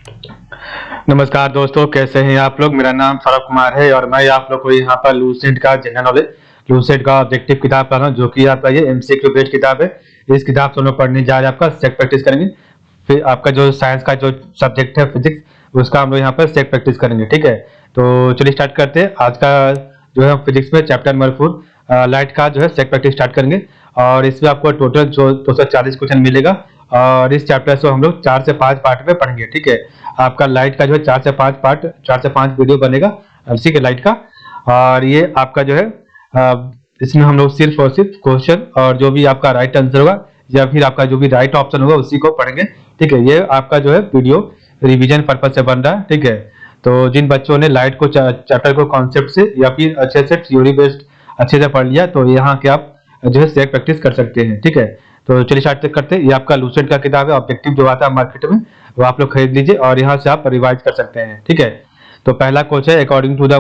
नमस्कार दोस्तों, कैसे हैं आप लोग। मेरा नाम सौरभ कुमार है और मैं आप लोग को यहाँ पर लूसेंट का जनरल नॉलेज लूसेंट का ऑब्जेक्टिव किताब पढ़ रहा हूँ, जो कि आपका ये एमसीक्यू बेस्ड किताब है। इस किताब से हम लोग पढ़ने जा रहे हैं, आपका सेक प्रैक्टिस करेंगे। फिर आपका जो साइंस का जो सब्जेक्ट है फिजिक्स, उसका हम लोग यहाँ पर सेक प्रैक्टिस करेंगे। ठीक है, तो चलिए स्टार्ट करते हैं। आज का जो है फिजिक्स में चैप्टर नंबर 4 लाइट का जो है सेक प्रैक्टिस स्टार्ट करेंगे। और इसमें आपको टोटल जो 240 क्वेश्चन मिलेगा और इस चैप्टर से हम लोग 4 से 5 पार्ट में पढ़ेंगे। ठीक है, आपका लाइट का जो है 4 से 5 वीडियो बनेगा इसी के लाइट का। और ये आपका जो है इसमें हम लोग सिर्फ और सिर्फ क्वेश्चन और जो भी आपका राइट आंसर होगा या फिर आपका जो भी राइट ऑप्शन होगा उसी को पढ़ेंगे। ठीक है, ये आपका जो है वीडियो रिवीजन पर्पज से बन रहा है। ठीक है, तो जिन बच्चों ने लाइट को चैप्टर को कॉन्सेप्ट से या फिर अच्छे से थ्योरी बेस्ड अच्छे से पढ़ लिया, तो यहाँ के आप जो है सेक प्रैक्टिस कर सकते हैं। ठीक है, तो चलिए स्टार्ट करते हैं। ये आपका लूसेंट का किताब है, ऑब्जेक्टिव जो आता है मार्केट में, वो आप लोग खरीद लीजिए और यहाँ से आप रिवाइज कर सकते हैं। ठीक है, तो पहला क्वेश्चन है, according to the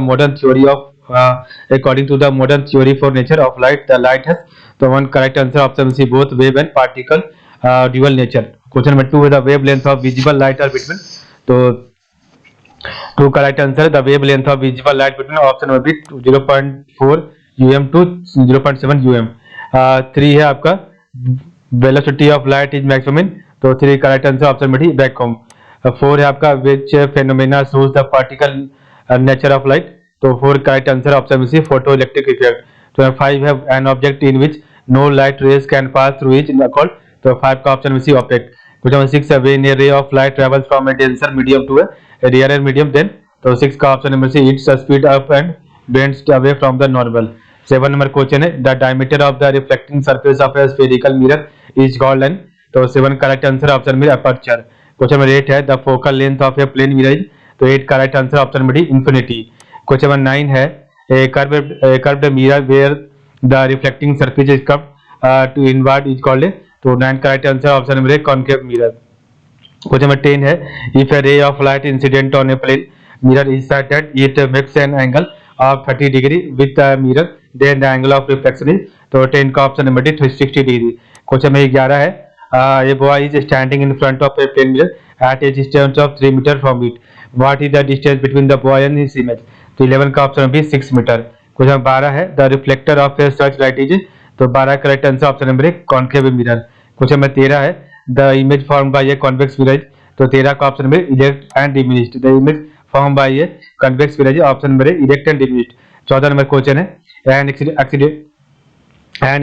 modern theory for nature of light, the light has, तो one correct answer option C, both wave and particle dual nature. Question number 2 है, the wavelength of visible light are between, तो two correct answer, the wavelength of visible light between option number B 0.4 UM to 0.7 UM। 3 है आपका, velocity of light is maximum, तो 3 correct answer option B vacuum. 4 है आपका, which phenomena shows the particle nature of light, तो 4 correct answer option C, photoelectric effect. तो 5 है, an object in which no light rays can pass through is called, तो 5 का option सी object. Question 6 है, when a ray of light travels from a denser medium to a rarer medium then, तो 6 का option number C, its speed up and bends away from the normal. 7 number question है, the diameter of the reflecting surface of a spherical mirror is called an, तो 7 correct answer option में aperture. Question number 8 है, the focal length of a plane mirror is, तो 8 correct answer option में infinity. Question number 9 है, a curved mirror where the reflecting surface is curved to inward is called a, तो 9 correct answer option number concave mirror. Question number 10 है, if a ray of light incident on a plane mirror is such that it makes an angle of 30 degree with the mirror, then the angle of reflection is, तो 10 का option number D 360 degree. Question में 11 है, a boy is standing in front of a plane mirror at a distance of 3 meter from it, what is the distance between the boy and his image, तो 11 का option भी 6 metre. Question 12 है, the reflector of a search light is, तो 12 correct answer option number concave mirror. Question number 13 है, the image formed by a convex mirror, तो 13 का option number erect and diminished, the image formed by a convex mirror, option number erect and diminished. 14 number question है, an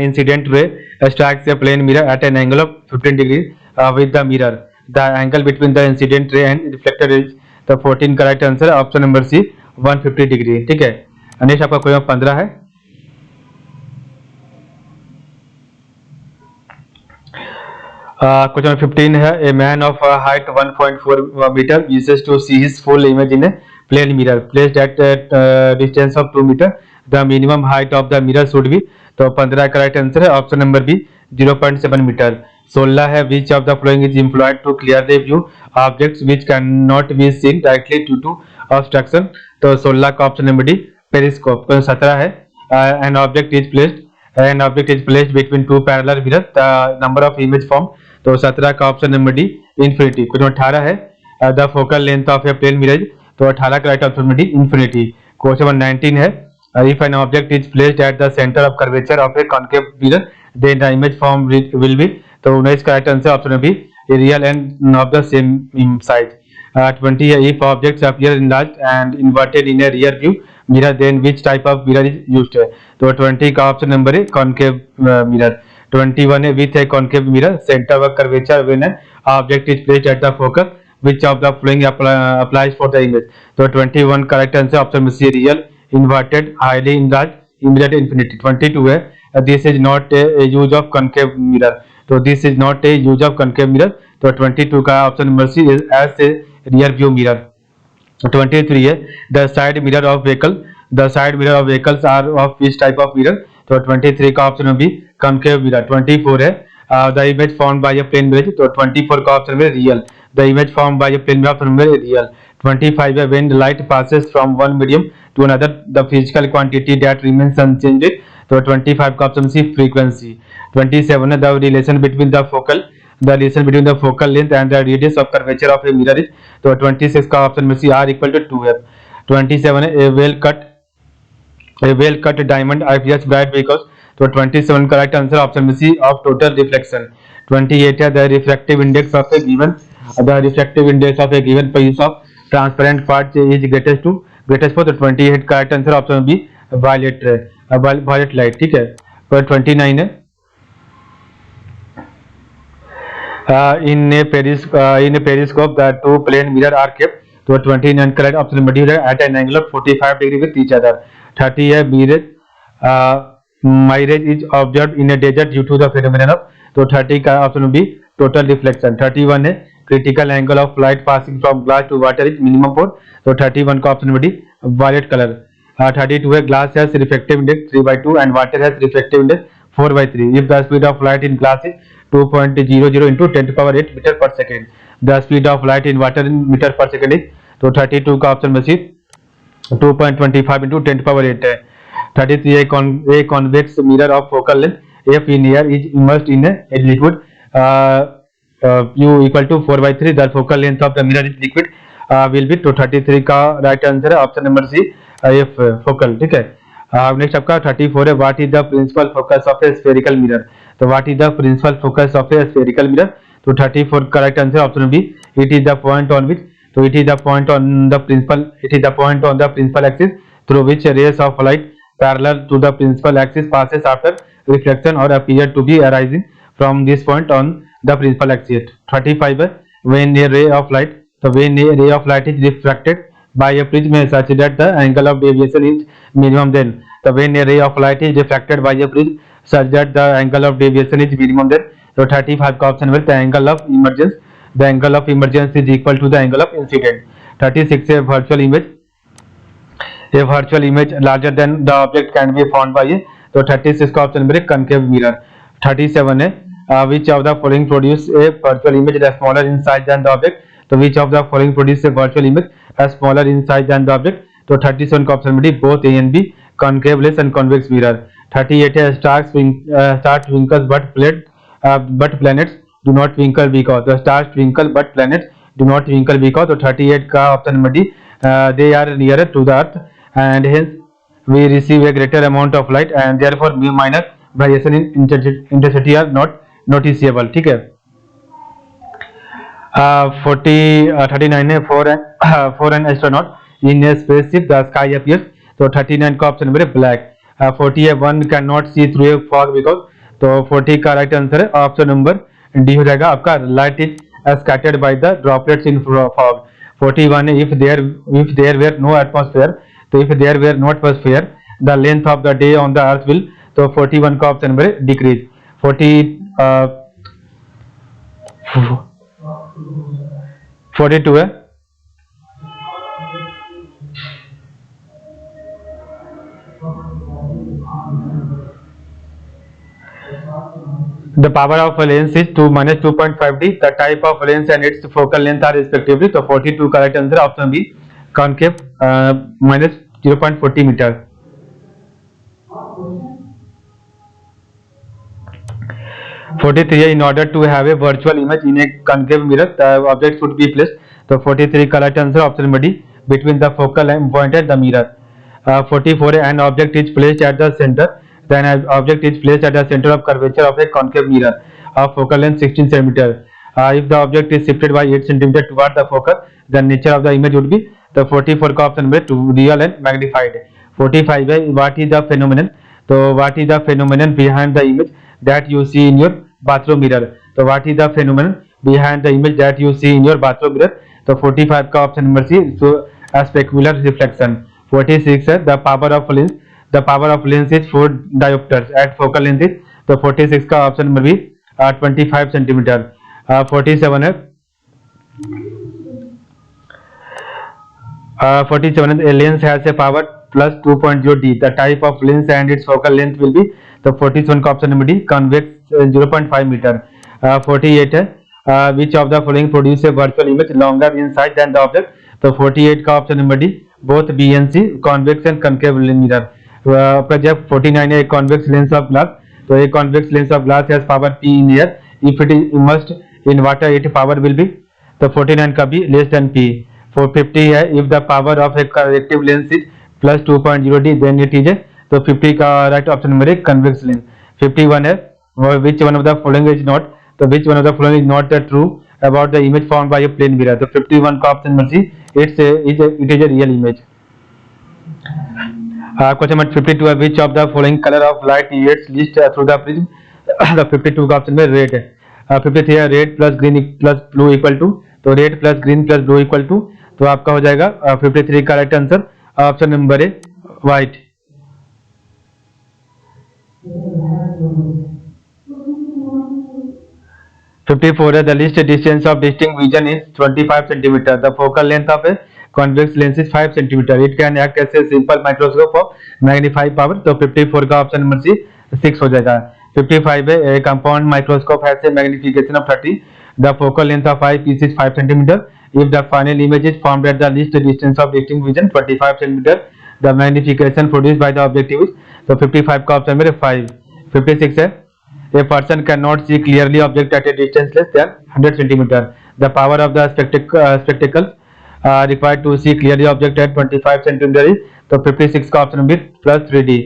incident ray strikes a plane mirror at an angle of 15 degree with the mirror, the angle between the incident ray and reflected is, the 14 correct answer option number C 150 degree. ठीक है, next आपका question 15 है, question 15 है, a man of height 1.4 metre uses to see his full image in a plane mirror placed at distance of 2 metre, the minimum height of the mirror should be, तो 15 correct answer है option number B 0.7 metre. 16 है, which of the following is employed to clear the view objects which can not be seen directly due to obstruction, तो 16 का option number D periscope. 17 है, an object is placed between two parallel mirror, the number of image form, तो 17 का option number D infinity. Question 18 है, the focal length of a plane mirror, तो 18 का right option number D infinity. Question number 19 है, if an object is placed at the centre of curvature of a concave mirror then the image form will be, तो 19 का right answer option number B real and of the same size. 20 है, if objects appear enlarged and inverted in a rear view mirror then which type of mirror is used, तो 20 का option number है concave mirror. 21 है, with a concave mirror center of curvature when an object is placed at the focus which of the following applies for the image, तो 21 correct answer option C real, inverted, highly enlarged, immediate, infinity। 22 है, this is not a use of concave mirror, तो this is not a use of concave mirror, तो 22 का option number C as a rear view mirror। 23 है, the side mirror of vehicles are of which type of mirror, तो 23 का option B concave mirror. 24 है, the image formed by a plane mirror, तो 24 का option है real, the image formed by a plane mirror option है real. 25 है, when light passes from one medium to another the physical quantity that remains unchanged, तो 25 का option C frequency. 27 है, the relation between the focal the relation between the focal length and the radius of curvature of a mirror is, तो 26 का option में सी r equal to 2f. 27 है a well cut diamond appears bright because, तो 27 correct answer option में सी of total reflection. 28 है the refractive index of a given piece of transparent part is greatest for, तो 28 correct answer option B violet है, violet light. ठीक है. पर 29 है in a periscope the two plane mirror are kept, तो 29 correct option में D है at an angle of 45 degree with each other. 30 है mirage is observed in a desert due to the phenomenon of, तो 30 का option B total reflection. 31 है critical angle of light passing from glass to water is minimum 4, तो 31 का option में D violet color. 32 है glass has refractive index 3/2 and water has refractive index 4/3 if the speed of light in glass is 2.00 into 10 to power 8 meter per second. The speed of light in water in meter per second is, तो 32 का option में सी 2.25 into 10 to power 8 है. 33 a convex mirror of focal length f in air is immersed in a liquid u equal to 4/3, the focal length of the mirror is liquid will be, तो 33 का right answer है option number C F focal. ठीक है. Next आपका 34 है what is the principal focus of a spherical mirror, तो what is the principal focus of a spherical mirror, तो 34 correct answer option B it is the point on which, तो it is the point on the principal axis through which rays of light parallel to the principal axis passes after reflection or appear to be arising from this point on the principal axis. 35 है when a ray of light is refracted by a prism such that the angle of deviation is minimum, then the when a ray of light is refracted by a prism such that the angle of deviation is minimum, then, so 35 का option है the angle of emergence is equal to the angle of incident. 36 है virtual image larger than the object can be found by a, तो 36 का option है concave mirror. 37 है which of the following produce a virtual image that is smaller in size than the object, तो which of the following produce a virtual image as smaller in size than the object, तो 37 का option में both A and B concaveless and convex mirror. 38 है stars twinkle but planets do not twinkle because, the stars twinkle but planets do not twinkle because, तो 38 का option में D they are nearer to the earth and hence we receive a greater amount of light and therefore minor variation in intensity are not noticeable. ठीक है. 39 है for an astronaut in a spaceship the sky appears, तो 39 का option है black. 40 है one cannot see through a fog because, तो 40 का right answer है ऑप्शन नंबर डी हो जाएगा आपका light is scattered by the droplets in fog. 41 है if there were no atmosphere, तो if there were no atmosphere the length of the day on the earth will, तो 41 का option number decrease. 42 है the power of a lens is 2 minus 2.5d, the type of lens and its focal length are respectively, तो 42 correct answer option B concave minus 0.40 meter. 43 in order to have a virtual image in a concave mirror the object should be placed, तो 43 correct answer option B between the focal point and the mirror. 44 an object is placed at the center, then an object is placed at the center of curvature of a concave mirror of focal length 16 cm. If the object is shifted by 8 cm toward the focus, the nature of the image would be, the 44 का option B to real and magnified. 45 है what is the phenomenon, तो what is the phenomenon behind the image that you see in your bathroom mirror, तो what is the phenomenon behind the image that you see in your bathroom mirror, तो 45 का option नंबर C so a specular reflection. 46 है the power of lens is 4 diopters at focal length is, तो 46 का option number B 25 centimetre. 47 है 47 a lens has a power plus 2.0d, the type of lens and its focal length will be, तो 47 का option number D convex 0.5 meter. 48 है which of the following produce a virtual image longer in size than the object, तो 48 का option number D both B and C convex and concave mirror. जब 49 है convex lens of glass, तो a convex lens of glass has power P in air if it is immersed in water it power will be, तो 49 का भी less than P. 450 है, if the power of a corrective lens is plus 2.0 D then it is a, तो 50 का right option number है convex lens. 51 है, which one of the following is not, तो which one of the following is not true about the image formed by a plane mirror, तो 51 का option number C, it is a real image. Question number 52 है, which of the following color of light emits least through the prism, the 52 का option में red है। 53 है, red plus green plus blue equal to, तो red plus green plus blue equal to, तो आपका हो जाएगा 53 का राइट आंसर ऑप्शन नंबर है व्हाइट। Fifty-four है, the least distance of distinct vision is 25 centimeter. The focal length of a convex lens is 5 centimeter. It can act as a simple microscope of magnifying power. तो 54 का option number सी 6 हो जाएगा। 55 है, a compound microscope has a magnification of 30. The focal length of eyepiece is 5 centimeter. If the final image is formed at the least distance of distinct vision 25 centimeter, the magnification produced by the objective is, तो 55 का option number 5। 56 है, a person cannot see clearly object at a distance less than 100 centimeter. The power of the spectacles required to see clearly object at 25 centimeter is, तो 56 का option number plus 3D।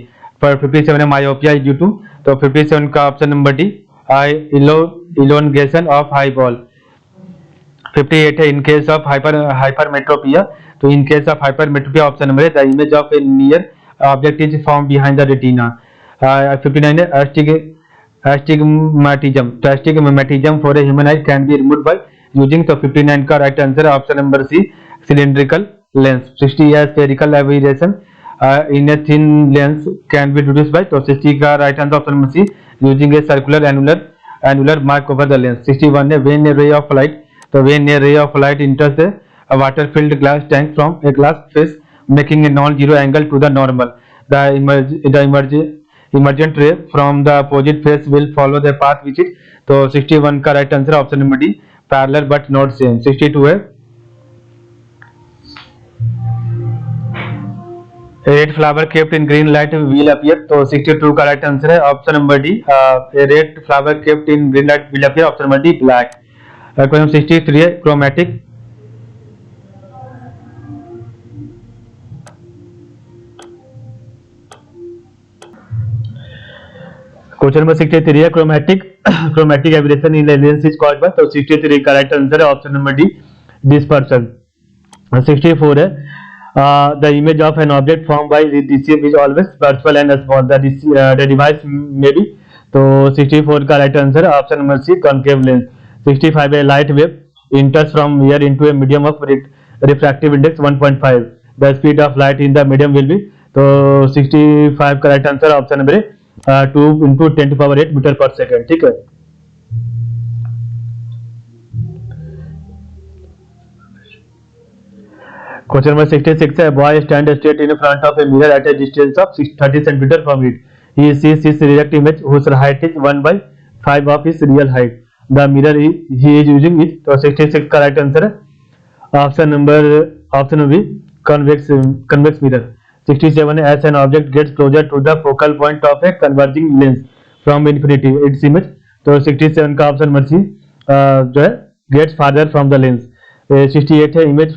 पर 57 है, myopia is due to, तो 57 का option number D, elongation of eyeball। 58 है, in case of hypermetropia, तो in case of hypermetropia option number है, the image of a near object is formed behind the retina। 59 है, astigmatism, तो astigmatism for a human eye can be removed by using, तो 59 का right answer है option number C, cylindrical lens। 60 है, spherical aberration in a thin lens can be reduced by, तो 60 का right answer option number C, using a circular annular mark over the lens। 61 है, when a ray of light, तो when a ray of light enters a water filled glass tank from a glass face making a non-zero angle to the normal, the emergent ray from the opposite face will follow the path which is, तो 61 का right answer option number D, parallel but not same. 62 है, red flower kept in green light will appear, तो 62 का right answer है option number D, red flower kept in green light will appear, option number D black. Question 63 है, chromatic, question number 63 है, chromatic aberration in lens is caused by, तो 63 का right answer है option number D, dispersion. 64 है, the image of an object form by DCM is always virtual and small, the device may be, तो 64 का right answer है option number C, concave lens. 65 है, light wave enters from here into a medium of refractive index 1.5, the speed of light in the medium will be, तो 65 का right answer option number 2 into 10 to power 8 metre पर second. ठीक है, question number 66 है, boy stand straight in front of a mirror at a distance of 30 centimetre from it, he sees his direct image whose height is 1/5 of his real height, the mirror he is using is, तो 66 का right answer है option number B, convex mirror। 67 है, as an object gets closer to the focal point of a converging lens from infinity its image, तो 67 का option number सी जो है gets farther from the lens। 68 है, image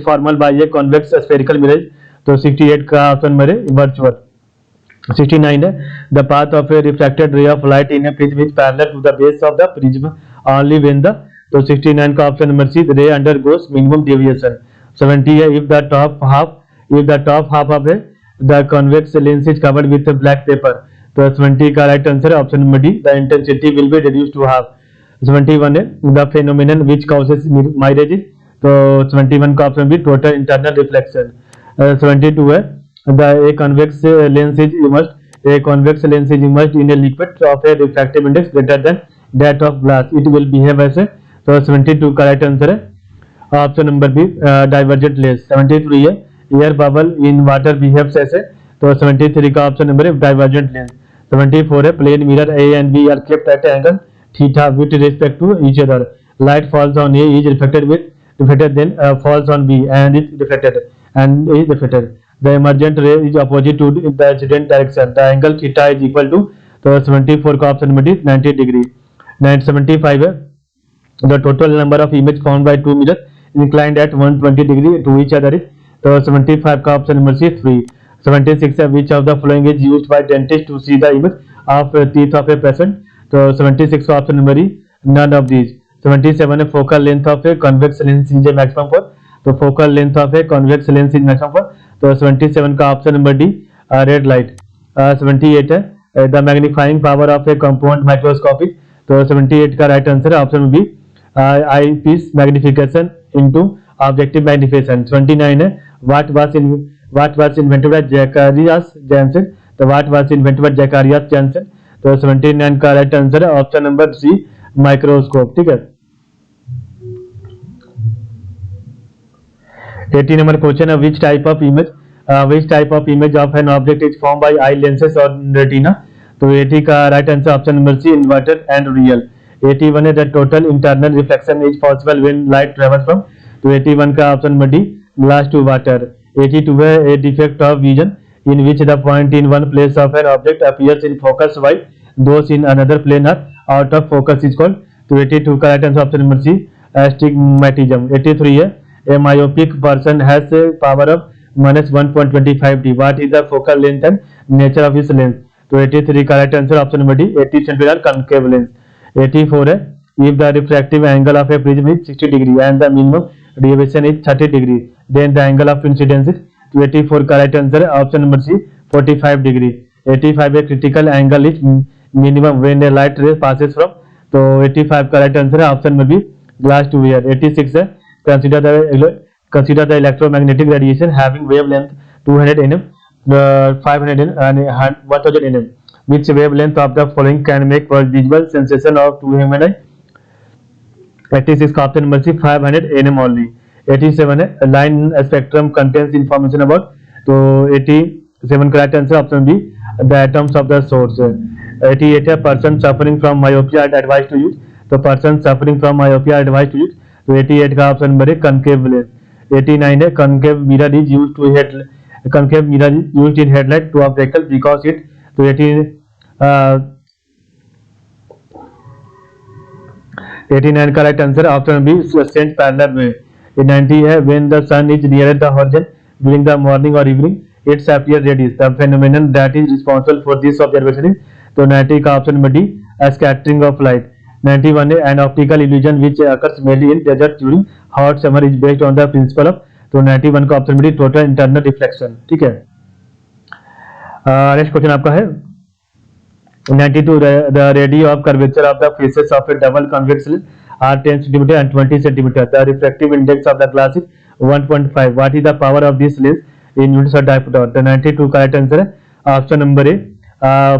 formed by a convex spherical mirror, तो 68 का option number है virtual. 69 है, the path of a refracted ray of light in a prism is parallel to the base of the prism only when the, तो 69 का option number C, ray undergoes minimum deviation। 70 है, if the top half of the convex lens is covered with a black paper, तो 70 का right answer है option number D, the intensity will be reduced to half। 71 है, the phenomenon which causes mirage, तो 71 का option B, total internal reflection। 72 है, a convex lens is immersed in a liquid of a refractive index greater than that of glass, it will behave as a, तो 72 का right answer है option number B, divergent lens. 73 है, air bubble in water behaves ऐसे, तो 73 का option number है divergent lens. 74 है, plane mirror A and B are kept at angle theta with respect to each other, light falls on A is reflected then falls on B and is reflected, the emergent ray is opposite to the incident direction, the angle theta is equal to, तो 74 का option number D 90 degree. 75 है, the total number of image found by two mirrors inclined at 120 degree to each other is, तो 75 का option number सी 3. 76 है which of the following is used by dentist to see the image of teeth of a patient, तो 76 का option number E none of these. 77 है focal length of a convex lens is a maximum for, तो focal length of a convex lens is maximum for, तो 77 का option number D red light. 78 है the magnifying power of a compound microscopic, तो 78 का right answer है option B eyepiece magnification into objective magnification. 29 है what was invented by Zacharias Janssen, तो what was invented by Zacharias Janssen, तो 79 का right answer है option number C microscope. ठीक है. 80 नंबर क्वेश्चन है which type of image of an object is formed by eye lenses or retina, तो 80 का right answer option number C inverted and real. 81 है the total internal reflection is possible when light travels from, तो 81 का option number D glass to water. 82 है a defect of vision in which the point in one place of an object appears in focus while those in another plane are out of focus is called, तो 82 का right answer option number सी astigmatism. 83 है a myopic person has power of -1.25d, what is the focal length and nature of his lens, तो 83 का right answer option number D 80 centimetre concave lens. 84 है if the refractive angle of a prism is 60 degree and the minimum deviation is 30 degree then the angle of incidence is, तो 84 का right answer है option number सी 45 degree. 85 है critical angle is minimum when a light ray passes from, तो 85 का right answer है option number B glass to air. 86 है consider the electromagnetic radiation having wavelength 200 nm, 500 nm and 1000 nm. Which wavelength of the following can make visible sensation of to human eye? 86 का option number C 500 nm only. 87 है line spectrum contains information about, तो 87 का right answer option B the atoms of the source. 88 है person suffering from myopia advised to use, तो person suffering from myopia advised to use, तो 88 का option number है concave lens. 89 है concave mirror is used in headlight to obstacle because it, तो 89 का right answer option be sent parallel में. 90 है when the sun is near the horizon during the morning or evening its appear red is, the phenomenon that is responsible for this observation is, तो 90 का option number D scattering of light. 91 है an optical illusion which occurs mainly in desert during hot summer is based on the principle of, तो 91 का option number D total internal reflection. ठीक है. Next question आपका है 92 the radius of curvature of the faces of a double convex lens are 10 cm and 20 cm. The refractive index of the glass is 1.5. What is the power of this lens in units of diopter? The 92 का right answer है option number A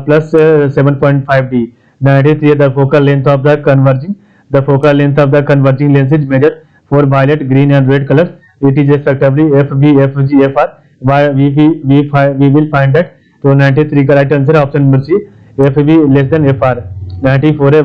plus 7.5d. 93 the focal length of the converging lens is measured for violet, green and red colors. It is respectively FB, FG, FR. We will find that, तो 93 का right answer है option number C FB less than FR. 94 है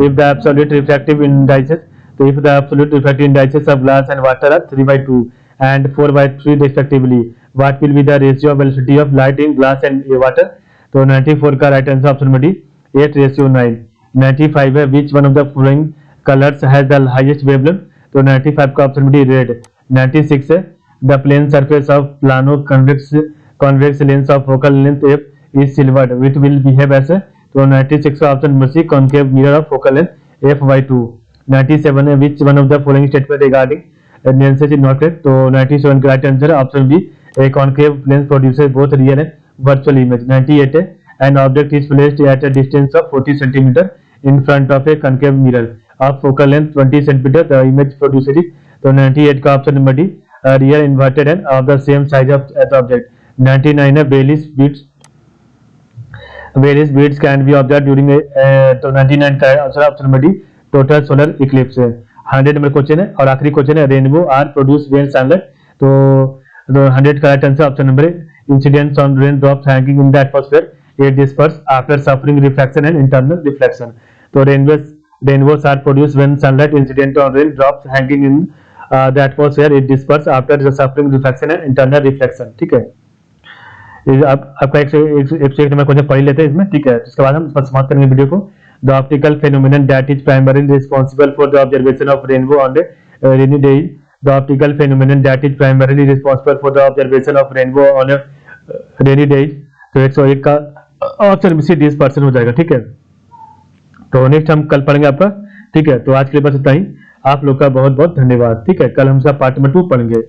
if the absolute refractive indices, तो if the absolute refractive indices of glass and water are 3/2 and 4/3 respectively, what will be the ratio of velocity of light in glass and water, तो 94 का right answer option number D 8:9. 95 है which one of the following colors has the highest wavelength, तो 95 का option number D red. 96 है the plane surface of plano convex lens of focal length f is silvered which will behave as a, तो 96 का option number C concave mirror of focal length f/2. 97 है which one of the following statement regarding lenses is not correct, तो 97 का right answer है option B a concave lens produces both real and virtual image. 98 है an object is placed at a distance of 40 cm in front of a concave mirror of focal length 20 cm, the image produced is, तो 98 का option number D real inverted and of the same size of as object. 99 है various beads can be observed during a, तो 99 का answer option number D total solar eclipse है. 100 नंबर question है और आखिरी क्वेश्चन है rainbow are produce when sunlight, तो 100 का right answer option number incidents on raindrops hanging in the atmosphere it disperse after suffering reflection and internal reflection, तो rainbows are produce when sunlight incident on raindrops hanging in the atmosphere it disperse after suffering reflection and internal reflection. ठीक है. आपका एक से एक number question पढ़ लेते हैं इसमें. ठीक है. इसके बाद हम समाप्त करेंगे वीडियो को. The optical phenomenon that is primarily responsible for the observation of rainbow on rainy days, the optical phenomenon that is primarily responsible for the observation of rainbow on rainy days. तो 101 का option सी 20% हो जाएगा। ठीक है, तो next हम कल पढ़ेंगे आपका। ठीक है, तो आज के लिए बस इतना ही। आप लोग का बहुत बहुत धन्यवाद। ठीक है, कल हम इसका पार्ट नंबर 2 पढ़ेंगे।